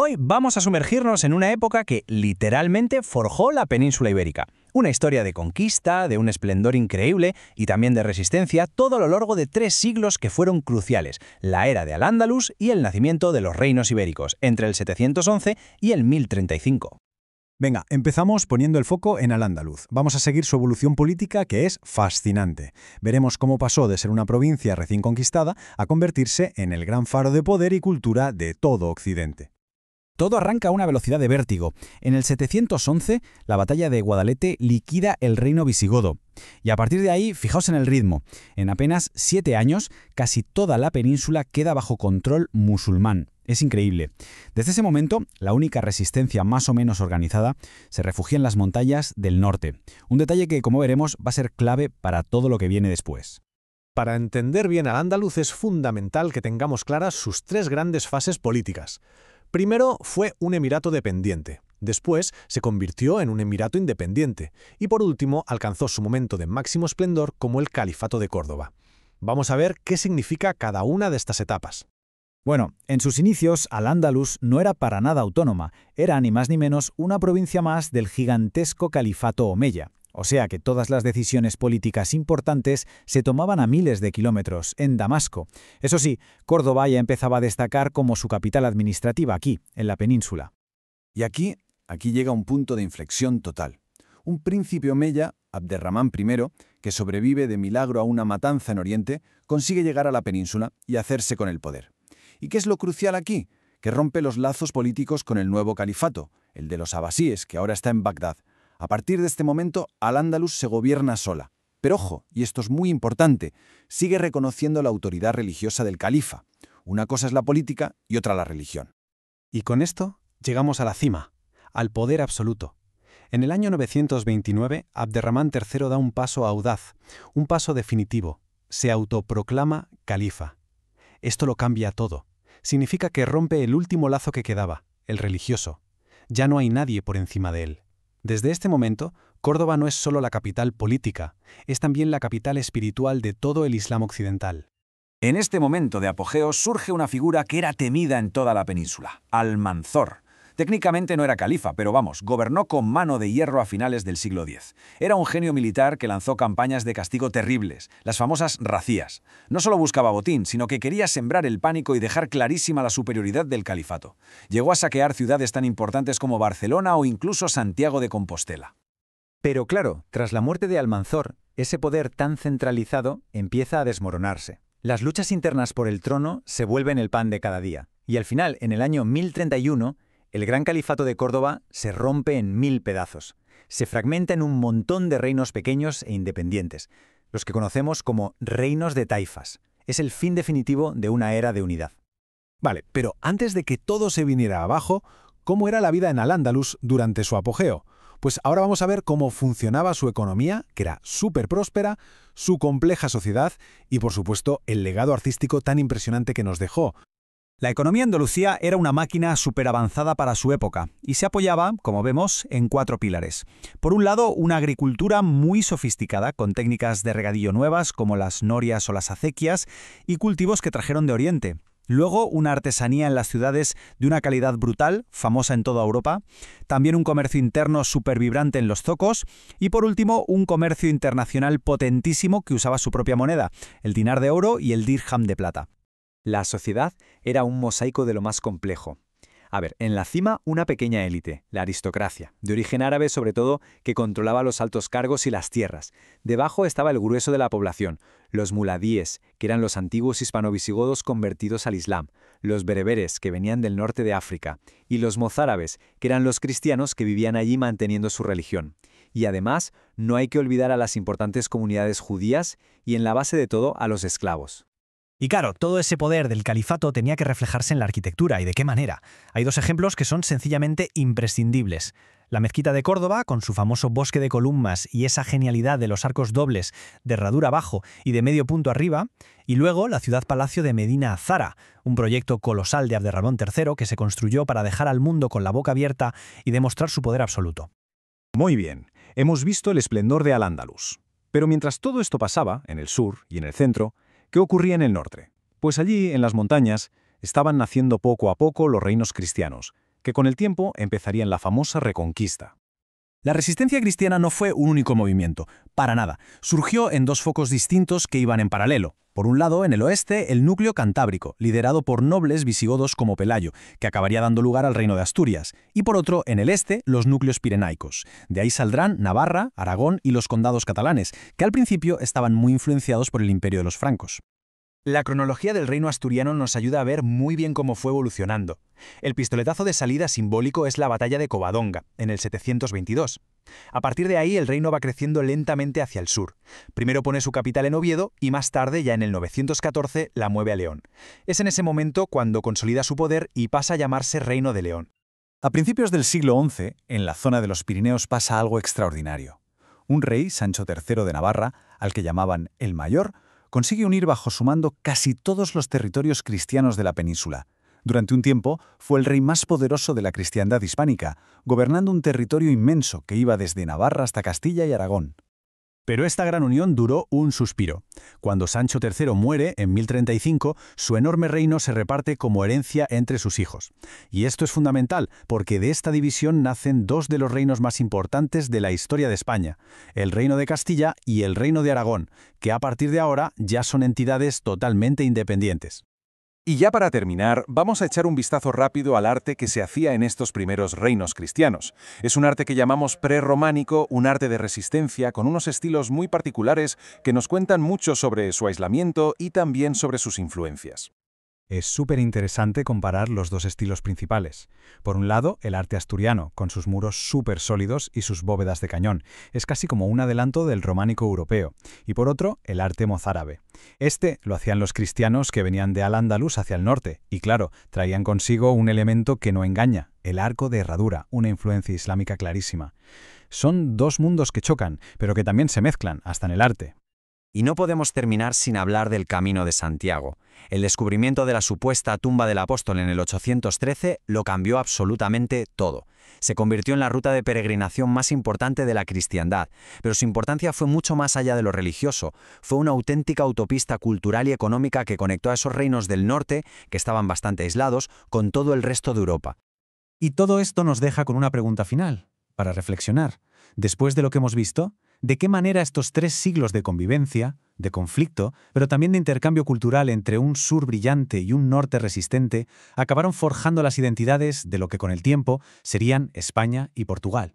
Hoy vamos a sumergirnos en una época que literalmente forjó la península ibérica. Una historia de conquista, de un esplendor increíble y también de resistencia, todo a lo largo de 3 siglos que fueron cruciales, la era de Al-Ándalus y el nacimiento de los reinos ibéricos, entre el 711 y el 1035. Venga, empezamos poniendo el foco en Al-Ándalus. Vamos a seguir su evolución política, que es fascinante. Veremos cómo pasó de ser una provincia recién conquistada a convertirse en el gran faro de poder y cultura de todo Occidente. Todo arranca a una velocidad de vértigo. En el 711, la batalla de Guadalete liquida el reino visigodo. Y a partir de ahí, fijaos en el ritmo. En apenas 7 años, casi toda la península queda bajo control musulmán. Es increíble. Desde ese momento, la única resistencia más o menos organizada se refugia en las montañas del norte. Un detalle que, como veremos, va a ser clave para todo lo que viene después. Para entender bien Al-Ándalus es fundamental que tengamos claras sus 3 grandes fases políticas. Primero fue un emirato dependiente, después se convirtió en un emirato independiente y por último alcanzó su momento de máximo esplendor como el Califato de Córdoba. Vamos a ver qué significa cada una de estas etapas. Bueno, en sus inicios, Al-Ándalus no era para nada autónoma, era ni más ni menos una provincia más del gigantesco Califato Omeya. O sea que todas las decisiones políticas importantes se tomaban a miles de kilómetros, en Damasco. Eso sí, Córdoba ya empezaba a destacar como su capital administrativa aquí, en la península. Y aquí llega un punto de inflexión total. Un príncipe omeya, Abderramán I, que sobrevive de milagro a una matanza en Oriente, consigue llegar a la península y hacerse con el poder. ¿Y qué es lo crucial aquí? Que rompe los lazos políticos con el nuevo califato, el de los abasíes, que ahora está en Bagdad. A partir de este momento, Al-Ándalus se gobierna sola. Pero ojo, y esto es muy importante, sigue reconociendo la autoridad religiosa del califa. Una cosa es la política y otra la religión. Y con esto llegamos a la cima, al poder absoluto. En el año 929, Abderramán III da un paso audaz, un paso definitivo. Se autoproclama califa. Esto lo cambia todo. Significa que rompe el último lazo que quedaba, el religioso. Ya no hay nadie por encima de él. Desde este momento, Córdoba no es solo la capital política, es también la capital espiritual de todo el Islam occidental. En este momento de apogeo surge una figura que era temida en toda la península, Almanzor. Técnicamente no era califa, pero vamos, gobernó con mano de hierro a finales del siglo X. Era un genio militar que lanzó campañas de castigo terribles, las famosas racías. No solo buscaba botín, sino que quería sembrar el pánico y dejar clarísima la superioridad del califato. Llegó a saquear ciudades tan importantes como Barcelona o incluso Santiago de Compostela. Pero claro, tras la muerte de Almanzor, ese poder tan centralizado empieza a desmoronarse. Las luchas internas por el trono se vuelven el pan de cada día. Y al final, en el año 1031, el gran califato de Córdoba se rompe en 1000 pedazos. Se fragmenta en un montón de reinos pequeños e independientes, los que conocemos como reinos de taifas. Es el fin definitivo de una era de unidad. Vale, pero antes de que todo se viniera abajo, ¿cómo era la vida en Al-Ándalus durante su apogeo? Pues ahora vamos a ver cómo funcionaba su economía, que era súper próspera, su compleja sociedad y, por supuesto, el legado artístico tan impresionante que nos dejó. La economía andalusía era una máquina súper avanzada para su época y se apoyaba, como vemos, en 4 pilares. Por un lado, una agricultura muy sofisticada, con técnicas de regadío nuevas como las norias o las acequias y cultivos que trajeron de Oriente. Luego, una artesanía en las ciudades de una calidad brutal, famosa en toda Europa. También un comercio interno súper vibrante en los zocos. Y por último, un comercio internacional potentísimo que usaba su propia moneda, el dinar de oro y el dirham de plata. La sociedad era un mosaico de lo más complejo. A ver, en la cima una pequeña élite, la aristocracia, de origen árabe sobre todo, que controlaba los altos cargos y las tierras. Debajo estaba el grueso de la población, los muladíes, que eran los antiguos hispano-visigodos convertidos al Islam, los bereberes, que venían del norte de África, y los mozárabes, que eran los cristianos que vivían allí manteniendo su religión. Y además, no hay que olvidar a las importantes comunidades judías y en la base de todo a los esclavos. Y claro, todo ese poder del califato tenía que reflejarse en la arquitectura. ¿Y de qué manera? Hay 2 ejemplos que son sencillamente imprescindibles. La mezquita de Córdoba, con su famoso bosque de columnas y esa genialidad de los arcos dobles de herradura abajo y de medio punto arriba, y luego la ciudad-palacio de Medina Azara, un proyecto colosal de Abderramán III que se construyó para dejar al mundo con la boca abierta y demostrar su poder absoluto. Muy bien, hemos visto el esplendor de Al-Ándalus. Pero mientras todo esto pasaba, en el sur y en el centro, ¿qué ocurría en el norte? Pues allí, en las montañas, estaban naciendo poco a poco los reinos cristianos, que con el tiempo empezarían la famosa Reconquista. La resistencia cristiana no fue un único movimiento, para nada. Surgió en dos focos distintos que iban en paralelo. Por un lado, en el oeste, el núcleo cantábrico, liderado por nobles visigodos como Pelayo, que acabaría dando lugar al reino de Asturias. Y por otro, en el este, los núcleos pirenaicos. De ahí saldrán Navarra, Aragón y los condados catalanes, que al principio estaban muy influenciados por el imperio de los francos. La cronología del reino asturiano nos ayuda a ver muy bien cómo fue evolucionando. El pistoletazo de salida simbólico es la batalla de Covadonga, en el 722. A partir de ahí el reino va creciendo lentamente hacia el sur. Primero pone su capital en Oviedo y más tarde, ya en el 914, la mueve a León. Es en ese momento cuando consolida su poder y pasa a llamarse Reino de León. A principios del siglo XI, en la zona de los Pirineos pasa algo extraordinario. Un rey, Sancho III de Navarra, al que llamaban el Mayor, consigue unir bajo su mando casi todos los territorios cristianos de la península. Durante un tiempo fue el rey más poderoso de la cristiandad hispánica, gobernando un territorio inmenso que iba desde Navarra hasta Castilla y Aragón. Pero esta gran unión duró un suspiro. Cuando Sancho III muere, en 1035, su enorme reino se reparte como herencia entre sus hijos. Y esto es fundamental, porque de esta división nacen dos de los reinos más importantes de la historia de España, el Reino de Castilla y el Reino de Aragón, que a partir de ahora ya son entidades totalmente independientes. Y ya para terminar, vamos a echar un vistazo rápido al arte que se hacía en estos primeros reinos cristianos. Es un arte que llamamos prerrománico, un arte de resistencia con unos estilos muy particulares que nos cuentan mucho sobre su aislamiento y también sobre sus influencias. Es súper interesante comparar los dos estilos principales. Por un lado, el arte asturiano, con sus muros súper sólidos y sus bóvedas de cañón. Es casi como un adelanto del románico europeo. Y por otro, el arte mozárabe. Este lo hacían los cristianos que venían de Al-Ándalus hacia el norte. Y claro, traían consigo un elemento que no engaña, el arco de herradura, una influencia islámica clarísima. Son dos mundos que chocan, pero que también se mezclan, hasta en el arte. Y no podemos terminar sin hablar del Camino de Santiago. El descubrimiento de la supuesta tumba del apóstol en el 813 lo cambió absolutamente todo. Se convirtió en la ruta de peregrinación más importante de la cristiandad, pero su importancia fue mucho más allá de lo religioso. Fue una auténtica autopista cultural y económica que conectó a esos reinos del norte, que estaban bastante aislados, con todo el resto de Europa. Y todo esto nos deja con una pregunta final, para reflexionar. Después de lo que hemos visto, ¿de qué manera estos 3 siglos de convivencia, de conflicto, pero también de intercambio cultural entre un sur brillante y un norte resistente, acabaron forjando las identidades de lo que con el tiempo serían España y Portugal?